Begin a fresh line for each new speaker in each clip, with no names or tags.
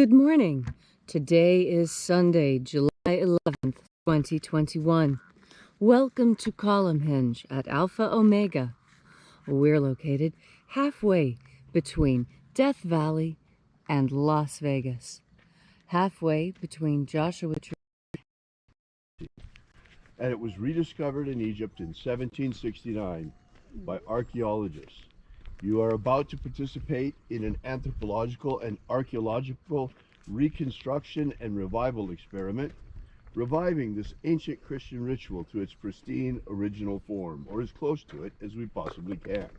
Good morning. Today is Sunday, July 11th, 2021. Welcome to Column Hinge at Alpha Omega. We're located halfway between Death Valley and Las Vegas. Halfway between Joshua Tree.
And it was rediscovered in Egypt in 1769 by archaeologists. You are about to participate in an anthropological and archaeological reconstruction and revival experiment, reviving this ancient Christian ritual to its pristine original form, or as close to it as we possibly can.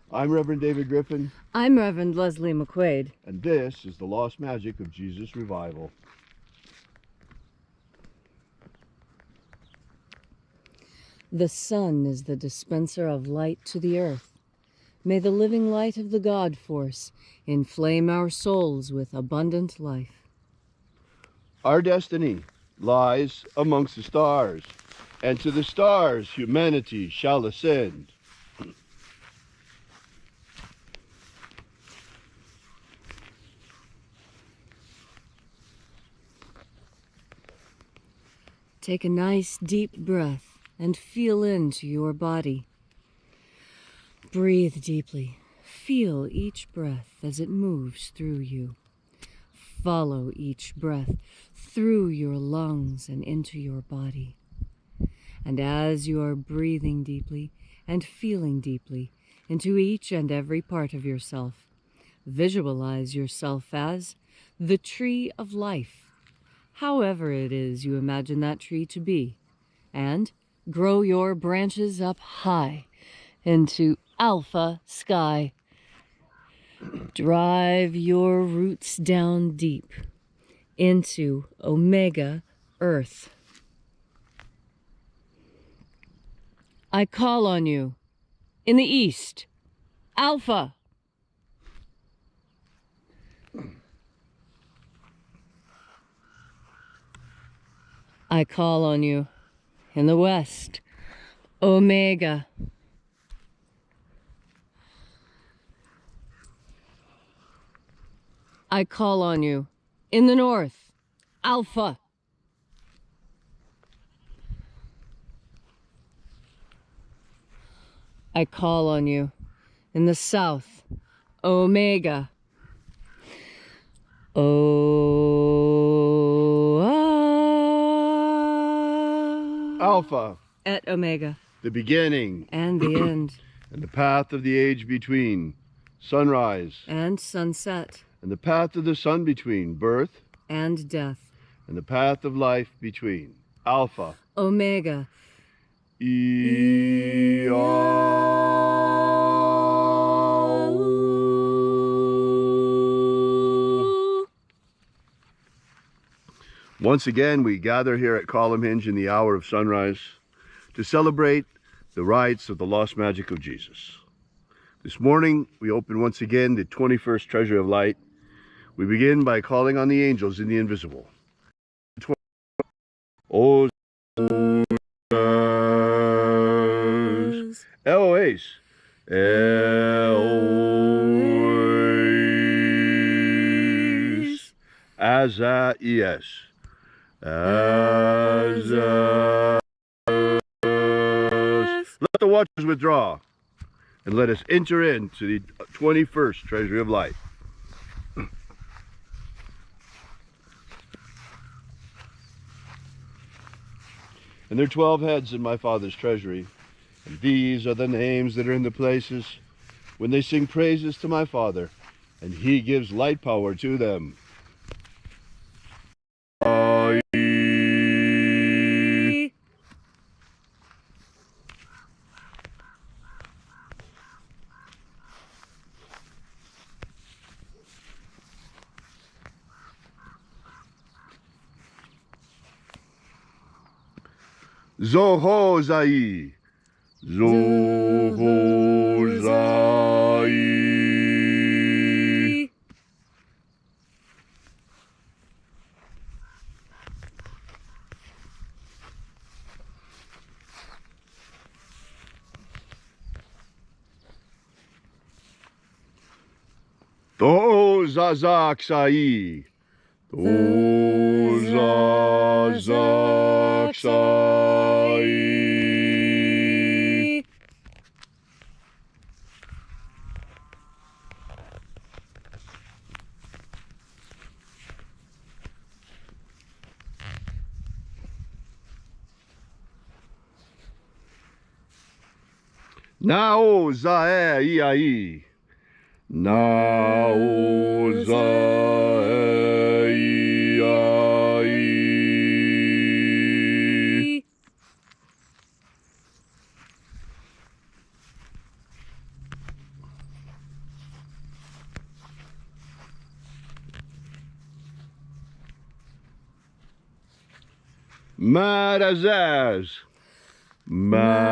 I'm Reverend David Griffin.
I'm Reverend Leslie McQuaid.
And this is the Lost Magic of Jesus Revival.
The sun is the dispenser of light to the earth. May the living light of the God Force inflame our souls with abundant life.
Our destiny lies amongst the stars, and to the stars humanity shall ascend.
Take a nice deep breath and feel into your body. Breathe deeply. Feel each breath as it moves through you. Follow each breath through your lungs and into your body. And as you are breathing deeply and feeling deeply into each and every part of yourself, visualize yourself as the tree of life, however it is you imagine that tree to be, and grow your branches up high into alpha sky. Drive your roots down deep into omega earth. I call on you in the east, alpha. I call on you in the west, omega. I call on you in the north, alpha. I call on you in the south, omega.
Alpha.
Et omega.
The beginning.
And the end.
And the path of the age between. Sunrise.
And sunset.
And the path of the sun between. Birth.
And death.
And the path of life between. Alpha.
Omega.
Once again, we gather here at Column Hinge in the hour of sunrise to celebrate the rites of the lost magic of Jesus. This morning, we open once again the 21st Treasury of Light. We begin by calling on the angels in the invisible. Os Eloes, Eloes, Azaies, Azaies. Let the watchers withdraw, and let us enter into the 21st Treasury of Light. And there are 12 heads in my Father's treasury, and these are the names that are in the places when they sing praises to my Father, and He gives light power to them. Zohozai, Zohozai. To zazaksai. To zazaksai. Nao zae iai. Nao zae iai. Marazaz. Marazaz.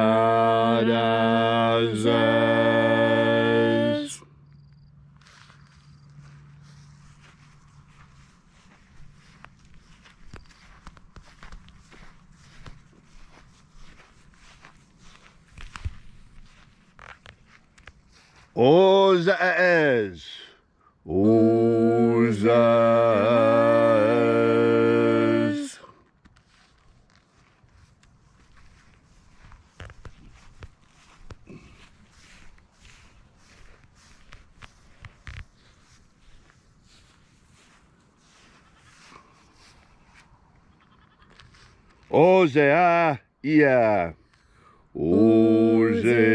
Ozaez. Ozaez. Ozea ia. Ozea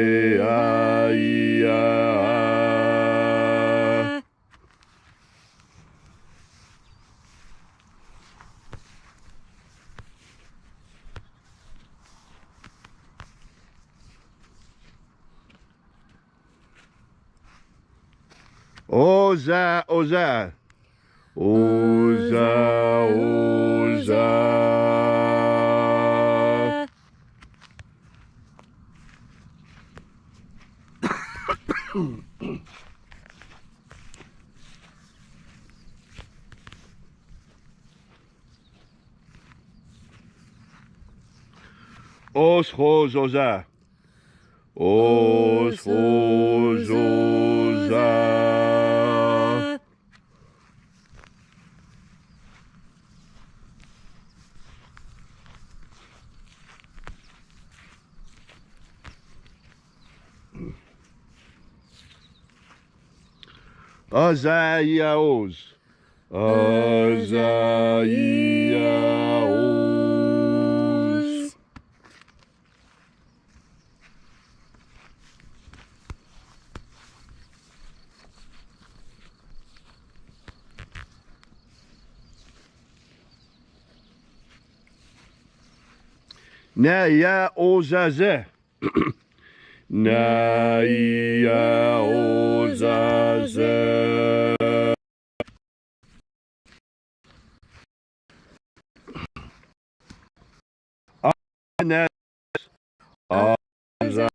ia. Oza, oza. Oza, oza. Os hos oza. Os hos oza. Azaiaos. Azaiaos. Naia ozaze. Naia ozaze. Anes. Oza.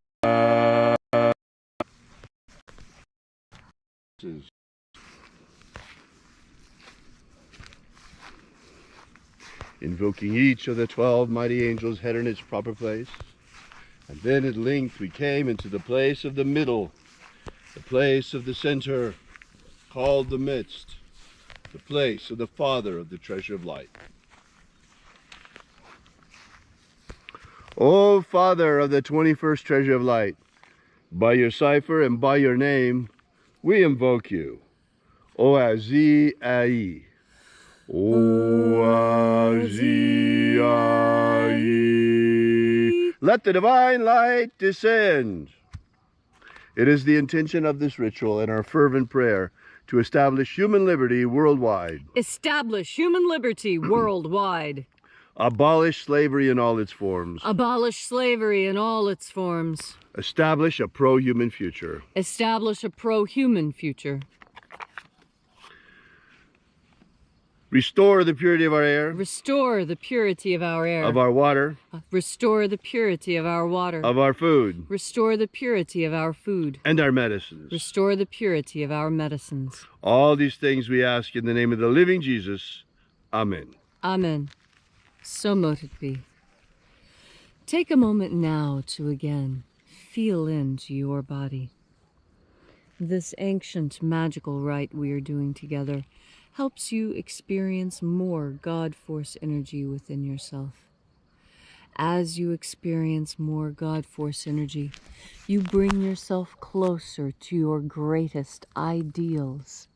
Invoking each of the 12 mighty angels head in its proper place. And then at length we came into the place of the middle, the place of the center, called the midst, the place of the Father of the treasure of light. O Father of the 21st treasure of light, by your cipher and by your name, we invoke you. O Azi Ai. O Azi Ai. Let the divine light descend. It is the intention of this ritual and our fervent prayer to establish human liberty worldwide.
Establish human liberty worldwide.
Abolish slavery in all its forms.
Abolish slavery in all its forms.
Establish a pro-human future.
Establish a pro-human future.
Restore the purity of our air.
Restore the purity of our air.
Of our water.
Restore the purity of our water.
Of our food.
Restore the purity of our food.
And our medicines.
Restore the purity of our medicines.
All these things we ask in the name of the living Jesus. Amen.
Amen. So mote it be. Take a moment now to again feel into your body. This ancient magical rite we are doing together helps you experience more God Force energy within yourself. As you experience more God Force energy, you bring yourself closer to your greatest ideals.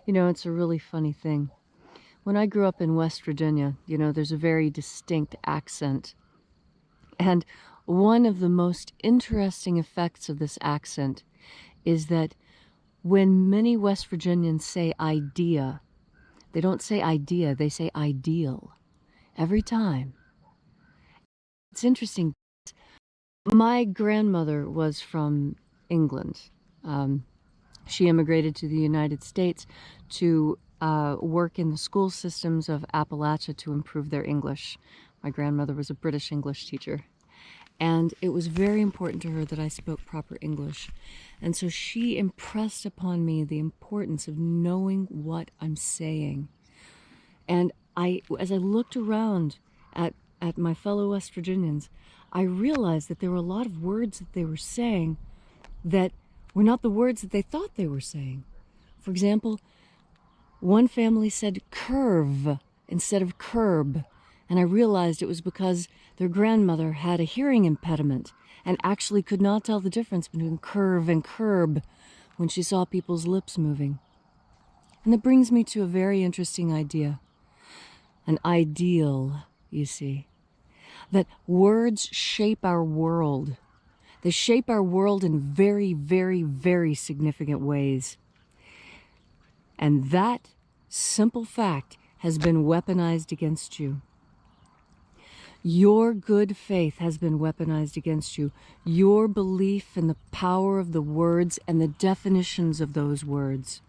You know, it's a really funny thing. When I grew up in West Virginia, you know, there's a very distinct accent. And one of the most interesting effects of this accent is that when many West Virginians say idea, they don't say idea, they say ideal. Every time. It's interesting. My grandmother was from England. She immigrated to the United States to work in the school systems of Appalachia to improve their English. My grandmother was a British English teacher. And it was very important to her that I spoke proper English. And so she impressed upon me the importance of knowing what I'm saying. And as I looked around at my fellow West Virginians, I realized that there were a lot of words that they were saying that were not the words that they thought they were saying. For example, one family said curve instead of curb. And I realized it was because their grandmother had a hearing impediment and actually could not tell the difference between curve and curb when she saw people's lips moving. And that brings me to a very interesting idea. An ideal, you see. That words shape our world. They shape our world in very, very, very significant ways. And that simple fact has been weaponized against you. Your good faith has been weaponized against you. Your belief in the power of the words and the definitions of those words.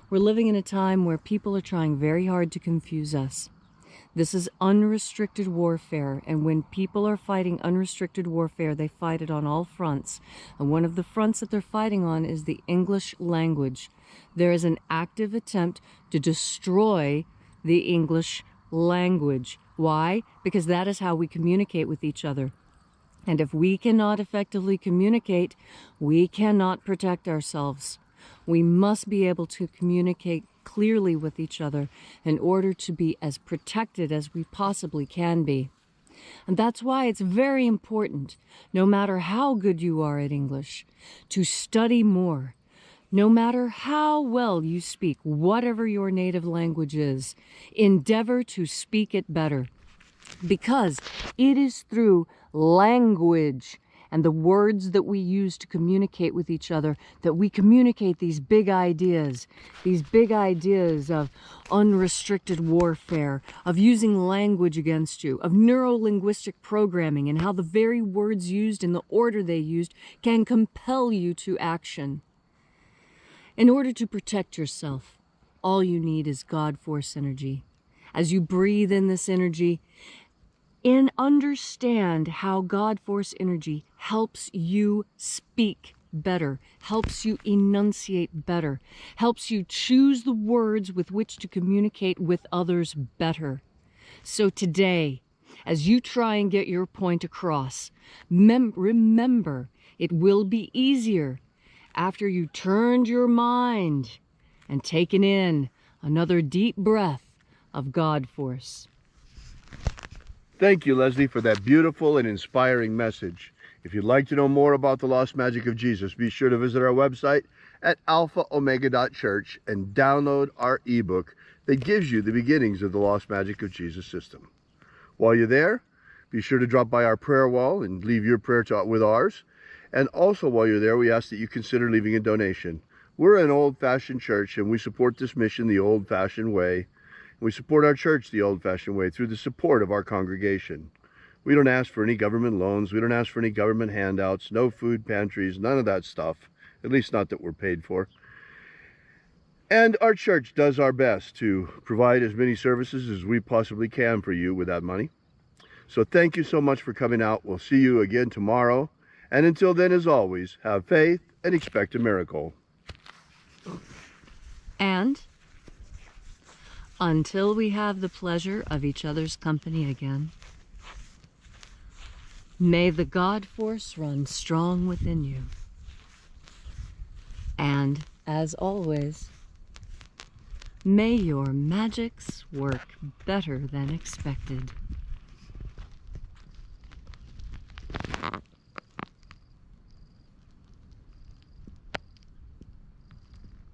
We're living in a time where people are trying very hard to confuse us. This is unrestricted warfare, and when people are fighting unrestricted warfare, they fight it on all fronts. And one of the fronts that they're fighting on is the English language. There is an active attempt to destroy the English language. Why? Because that is how we communicate with each other. And if we cannot effectively communicate, we cannot protect ourselves. We must be able to communicate clearly with each other in order to be as protected as we possibly can be. And that's why it's very important, no matter how good you are at English, to study more. No matter how well you speak, whatever your native language is, endeavor to speak it better. Because it is through language and the words that we use to communicate with each other that we communicate these big ideas of unrestricted warfare, of using language against you, of neuro-linguistic programming, and how the very words used in the order they used can compel you to action. In order to protect yourself, all you need is God Force energy. As you breathe in this energy, understand how God Force energy helps you speak better, helps you enunciate better, helps you choose the words with which to communicate with others better. So today, as you try and get your point across, remember, it will be easier after you turned your mind and taken in another deep breath of God Force.
Thank you, Leslie, for that beautiful and inspiring message. If you'd like to know more about the lost magic of Jesus, be sure to visit our website at alphaomega.church and download our ebook that gives you the beginnings of the lost magic of Jesus system. While you're there, be sure to drop by our prayer wall and leave your prayer with ours. And also, while you're there, we ask that you consider leaving a donation. We're an old-fashioned church, and we support this mission the old-fashioned way. We support our church the old-fashioned way through the support of our congregation. We don't ask for any government loans. We don't ask for any government handouts, no food pantries, none of that stuff, at least not that we're paid for. And our church does our best to provide as many services as we possibly can for you with that money. So thank you so much for coming out. We'll see you again tomorrow. And until then, as always, have faith and expect a miracle.
And until we have the pleasure of each other's company again, may the God Force run strong within you. And, as always, may your magics work better than expected.